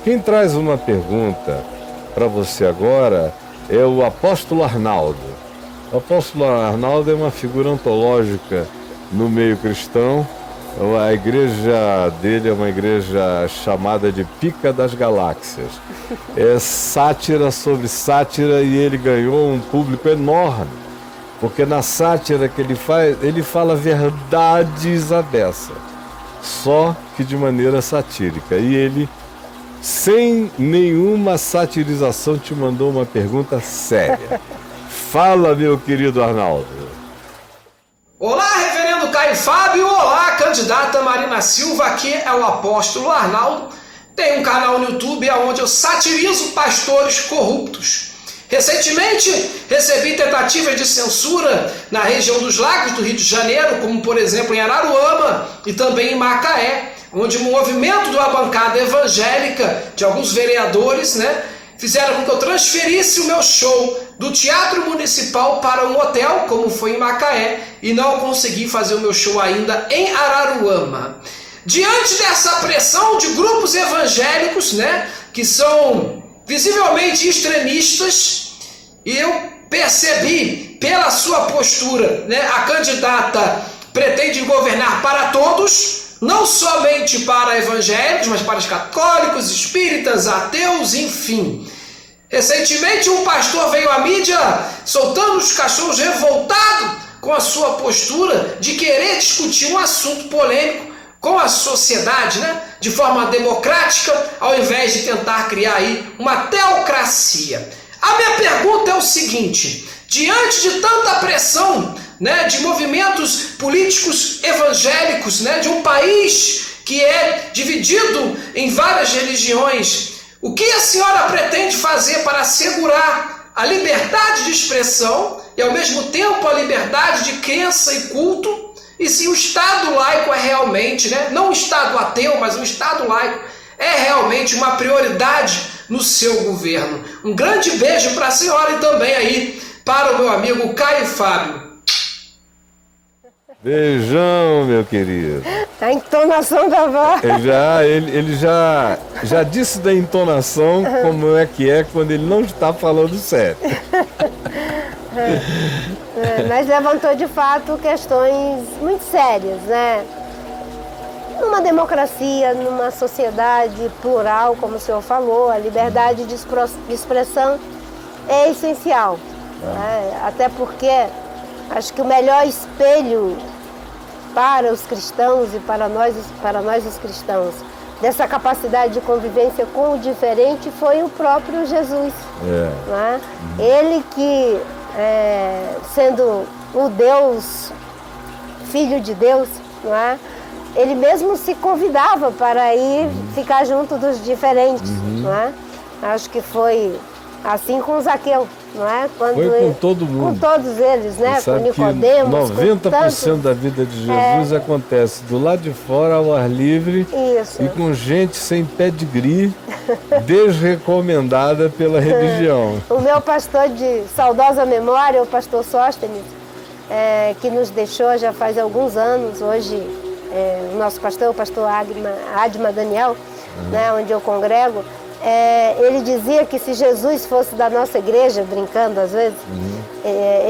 Quem traz uma pergunta para você agora é o apóstolo Arnaldo. O apóstolo Arnaldo é uma figura antológica no meio cristão. A igreja dele é uma igreja chamada de Pica das Galáxias. É sátira sobre sátira e ele ganhou um público enorme, porque na sátira que ele faz, ele fala verdades à beça, só que de maneira satírica. E ele, sem nenhuma satirização, te mandou uma pergunta séria. Fala, meu querido Arnaldo. Olá, reverendo Caio Fábio. Olá, candidata Marina Silva. Aqui é o apóstolo Arnaldo. Tem um canal no YouTube onde eu satirizo pastores corruptos. Recentemente, recebi tentativas de censura na região dos Lagos do Rio de Janeiro, como por exemplo em Araruama e também em Macaé, onde o movimento de uma bancada evangélica de alguns vereadores, fizeram com que eu transferisse o meu show do Teatro Municipal para um hotel, como foi em Macaé, e não consegui fazer o meu show ainda em Araruama. Diante dessa pressão de grupos evangélicos, que são visivelmente extremistas, eu percebi pela sua postura, a candidata pretende governar para todos, não somente para evangélicos, mas para os católicos, espíritas, ateus, enfim. Recentemente um pastor veio à mídia soltando os cachorros revoltado com a sua postura de querer discutir um assunto polêmico com a sociedade, de forma democrática, ao invés de tentar criar aí uma teocracia. A minha pergunta é o seguinte: diante de tanta pressão, de movimentos políticos evangélicos, de um país que é dividido em várias religiões, o que a senhora pretende fazer para assegurar a liberdade de expressão e ao mesmo tempo a liberdade de crença e culto? E se o Estado laico é realmente, não o Estado ateu, mas o Estado laico é realmente uma prioridade no seu governo? Um grande beijo para a senhora e também aí para o meu amigo Caio Fábio. Beijão, meu querido. A entonação da voz. Ele já disse da entonação como é que é quando ele não está falando sério. Mas levantou de fato questões muito sérias, Numa democracia, numa sociedade plural, como o senhor falou, a liberdade de expressão é essencial. Até porque acho que o melhor espelho para os cristãos e para nós os cristãos dessa capacidade de convivência com o diferente foi o próprio Jesus. Ele que, sendo o Deus, Filho de Deus, ele mesmo se convidava para ir ficar junto dos diferentes. Acho que foi assim com Zaqueu, Quando foi com todo mundo. Com todos eles, Com Nicodemos. 90% da vida de Jesus acontece do lado de fora, ao ar livre. Isso. E com gente sem pedigree, desrecomendada pela religião. O meu pastor de saudosa memória, o pastor Sóstenes, que nos deixou já faz alguns anos, hoje o nosso pastor, o pastor Adma Daniel, onde eu congrego, ele dizia que se Jesus fosse da nossa igreja, brincando às vezes,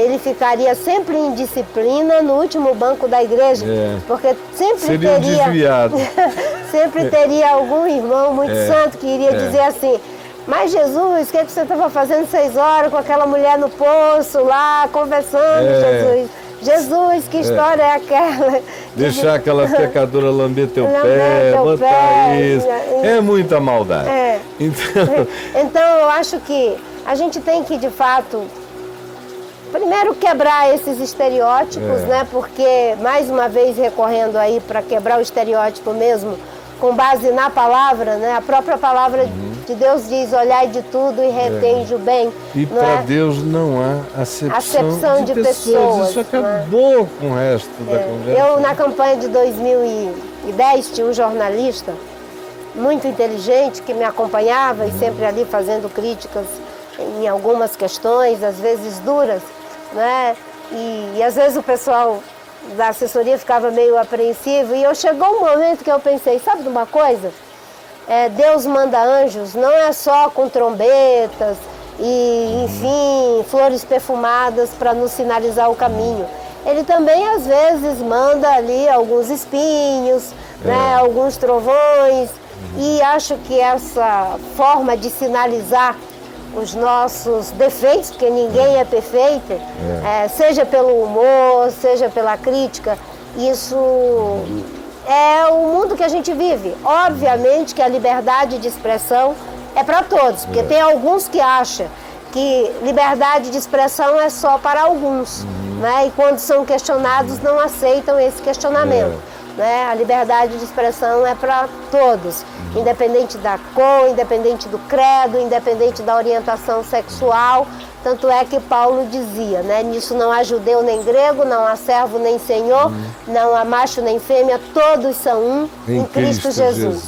ele ficaria sempre em disciplina no último banco da igreja, porque sempre teria algum irmão muito santo que iria dizer assim: mas Jesus, o que você estava fazendo 6 horas com aquela mulher no poço lá, conversando, Jesus? Jesus, que história é aquela? Deixar aquela pecadora lamber teu pé, botar isso. É muita maldade. Então eu acho que a gente tem que, de fato, primeiro quebrar esses estereótipos, Porque, mais uma vez, recorrendo aí para quebrar o estereótipo mesmo, com base na palavra, A própria palavra de Deus diz: olhai de tudo e retende o bem. E para Deus não há acepção de pessoas. Isso acabou com o resto da conversa. Eu, na campanha de 2010, tinha um jornalista muito inteligente que me acompanhava e sempre ali fazendo críticas em algumas questões, às vezes duras, E às vezes o pessoal da assessoria ficava meio apreensivo, e chegou um momento que eu pensei: sabe de uma coisa? Deus manda anjos, não é só com trombetas e, enfim, flores perfumadas para nos sinalizar o caminho. Ele também, às vezes, manda ali alguns espinhos, né, alguns trovões, e acho que essa forma de sinalizar os nossos defeitos, porque ninguém é perfeito, seja pelo humor, seja pela crítica, isso é o mundo que a gente vive. Obviamente que a liberdade de expressão é para todos, porque tem alguns que acham que liberdade de expressão é só para alguns, né? E quando são questionados não aceitam esse questionamento. Né? A liberdade de expressão é para todos, independente da cor, independente do credo, independente da orientação sexual. Tanto é que Paulo dizia, né? Nisso não há judeu nem grego, não há servo nem senhor, não há macho nem fêmea, todos são um em Cristo Jesus.